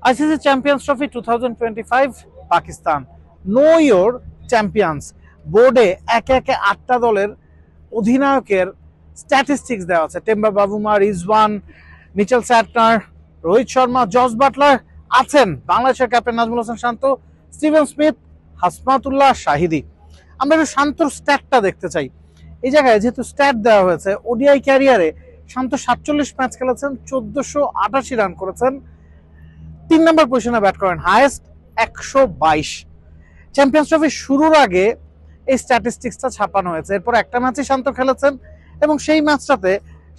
ICC champions trophy 2025 Pakistan, no your champions. বোর্ডে একে একে 8টা দলের অধিনায়কের স্ট্যাটিস্টিক্স দেওয়া আছে। Temba Bavuma, Rizwan, Mitchell Santner, Rohit Sharma, Jos Buttler আছেন, বাংলাদেশের captain Najmul Hossain Shanto, Steven Smith, Hashmatullah Shahidi. আমরা একটু শান্তর স্ট্যাটটা দেখতে চাই। এই জায়গায় যেহেতু স্ট্যাট দেওয়া হয়েছে, ওডিআই ক্যারিয়ারে শান্ত 47 ম্যাচ খেলেছেন, 1488 রান করেছেন, 3 নম্বর পজিশনে ব্যাট করেন, হাইয়েস্ট 122। চ্যাম্পিয়ন্স ট্রফি শুরুর আগে এই স্ট্যাটিস্টিক্সটা ছাপানো হয়েছে। এরপর একটা ম্যাচে শান্ত খেলেছেন এবং সেই ম্যাচটাতে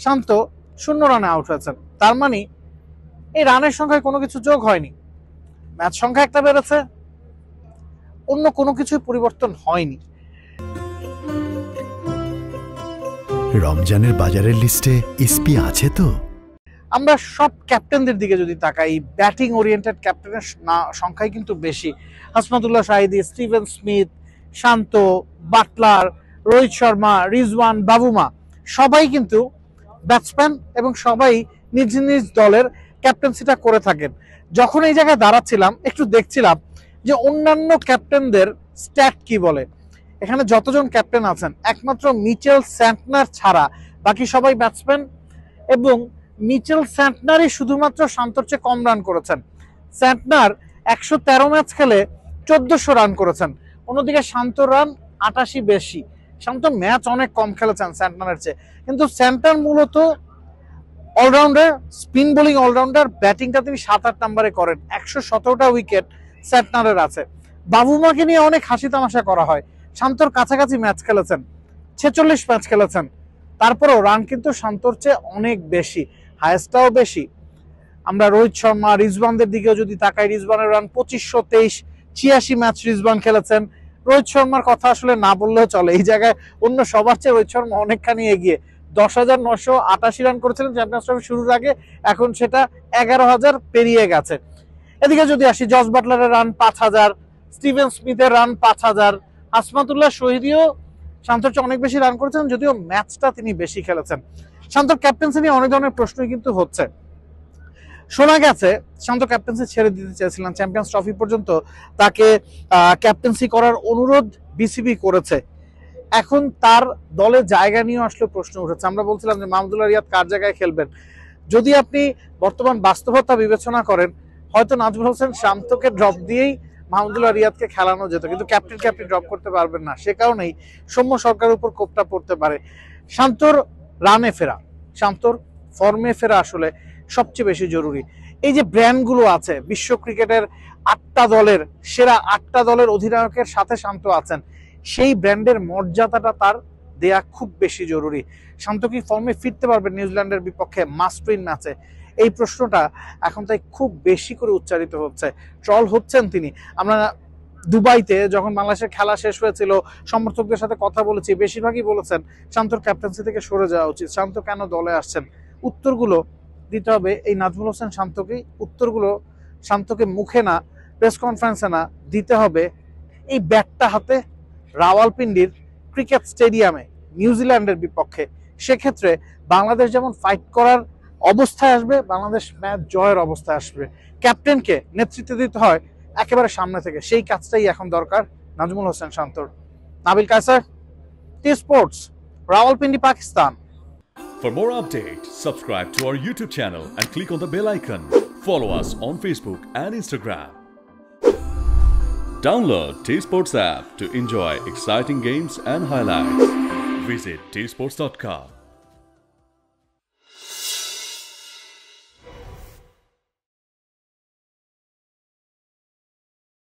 শান্ত 0 রানে আউট হয়েছেন। তার মানে এই রানের সংখ্যায় কোনো কিছু যোগ হয়নি, ম্যাচ সংখ্যা একটা বেড়েছে, অন্য কোনো কিছুই পরিবর্তন হয়নি। রমজানের বাজারের লিস্টে এসপি আছে তো? আমরা সব ক্যাপ্টেনদের দিকে যদি তাকাই, ব্যাটিং ওরিয়েন্টেড ক্যাপ্টেনের সংখ্যাই কিন্তু বেশি। হাসমাতুল্লাহ শাহিদি, স্টিভেন স্মিথ, শান্ত, বাটলার, রোহিত শর্মা, রিজওয়ান, বাবুমা সবাই কিন্তু ব্যাটসম্যান এবং সবাই নিজ নিজ দলের ক্যাপ্টেন্সিটা করে থাকেন। যখন এই জায়গায় দাঁড়াচ্ছিলাম একটু দেখছিলাম যে অন্যান্য ক্যাপ্টেনদের স্ট্যাট কি বলে। এখানে যতজন ক্যাপ্টেন আছেন একমাত্র মিচেল স্যান্টনার ছাড়া বাকি সবাই ব্যাটসম্যান, এবং মিচেল স্যান্টনারই শুধুমাত্র শান্তর চেয়ে কম রান করেছেন। স্যান্টনার 113 ম্যাচ খেলে 1400 রান করেছেন, অন্যদিকে শান্তর রান 88 বেশি। শান্ত ম্যাচ অনেক কম খেলেছেন স্যান্টনারের চেয়ে, কিন্তু স্যান্টনার মূলত অলরাউন্ডার, স্পিন বোলিং অলরাউন্ডার, ব্যাটিংটা তিনি 7-8 নম্বরে করেন। 117টা উইকেট স্যান্টনারের আছে। বাবুমাকে নিয়ে অনেক হাসি তামাশা করা হয়, শান্তর কাছাকাছি ম্যাচ খেলেছেন, 46 ম্যাচ খেলেছেন, তারপরেও রান কিন্তু শান্তর চেয়ে অনেক বেশি, হায়েস্টটাও বেশি। আমরা রোহিত শর্মা, রিজওয়ানদের দিকেও যদি তাকাই, রিজওয়ানের রান 2523, 86 ম্যাচ রিজওয়ান খেলেছেন। রোহিত শর্মার কথা আসলে না বললেও চলে, এই জায়গায় অন্য সবার চেয়ে রোহিত শর্মা অনেকখানি এগিয়ে। 10,988 রান করেছিলেন চ্যাম্পিয়ন্স ট্রফি শুরুর আগে, এখন সেটা 11,000 পেরিয়ে গেছে। এদিকে যদি আসি, জস বাটলারের রান 5,000, স্টিভেন স্মিথের রান 5,000, হাসমাতুল্লাহ শহীদিও শান্তর চেয়ে অনেক বেশি রান করেছেন, যদিও ম্যাচটা তিনি বেশি খেলেছেন। শান্তর ক্যাপ্টেন্সি নিয়ে অনেক ধরনের প্রশ্নই কিন্তু হচ্ছে। শোনা গেছে শান্ত ক্যাপ্টেন্সি ছেড়ে দিতে চেয়েছিলেন, চ্যাম্পিয়ন্স ট্রফি পর্যন্ত তাকে ক্যাপ্টেন্সি করার অনুরোধ বিসিবি করেছে। এখন তার দলে জায়গা নিয়ে আসলে প্রশ্ন উঠেছে। আমরা বলছিলাম যে মাহমুদুল্লাহ রিয়াদ কার জায়গায় খেলবেন। যদি আপনি বর্তমান বাস্তবতা বিবেচনা করেন, হয়তো নাজমুল হোসেন শান্তকে ড্রপ দিয়েই মাহমুদুল্লাহ রিয়াদকে খেলানো যেত, কিন্তু ক্যাপ্টেন ড্রপ করতে পারবেন না। সে কারণেই সৌম্য সরকারের উপর কোপটা পড়তে পারে। শান্তর রানে ফেরা, শান্তর ফর্মে ফেরা আসলে সবচেয়ে বেশি জরুরি। এই যে ব্র্যান্ডগুলো আছে, বিশ্ব ক্রিকেটের 8টা দলের সেরা 8টা দলের অধিনায়কের সাথে শান্ত আছেন, সেই ব্র্যান্ডের মর্যাদাটা তার দেয়া খুব বেশি জরুরি। শান্ত কি ফর্মে ফিরতে পারবে নিউজিল্যান্ডের বিপক্ষে মাস্ট উইন ম্যাচে? এই প্রশ্নটা এখন তাই খুব বেশি করে উচ্চারিত হচ্ছে, ট্রল হচ্ছেন তিনি। আমরা দুবাইতে যখন বাংলাদেশের খেলা শেষ হয়েছিল, সমর্থকদের সাথে কথা বলেছি, বেশিরভাগই বলেছেন শান্তর ক্যাপ্টেন্সি থেকে সরে যাওয়া উচিত, শান্ত কেন দলে আসছেন। উত্তরগুলো দিতে হবে এই নাজমুল হোসেন শান্তকেই, উত্তরগুলো শান্তকে মুখে না, প্রেস কনফারেন্সে না, দিতে হবে এই ব্যাটটা হাতে রাওয়ালপিন্ডির ক্রিকেট স্টেডিয়ামে নিউজিল্যান্ডের বিপক্ষে। সেক্ষেত্রে বাংলাদেশ যেমন ফাইট করার অবস্থায় আসবে, বাংলাদেশ ম্যাচ জয়ের অবস্থায় আসবে। ক্যাপ্টেনকে নেতৃত্ব দিতে হয় একেবারে সামনে থেকে, সেই কাজটাই এখন দরকার নাজমুল হোসেন শান্তর। Nabil Kaiser, T sports, Rawalpindi, Pakistan. For more updates, subscribe to our YouTube channel and click on the bell icon. Follow us on Facebook and Instagram. Download T-Sports app to enjoy exciting games and highlights. Visit tsports.com.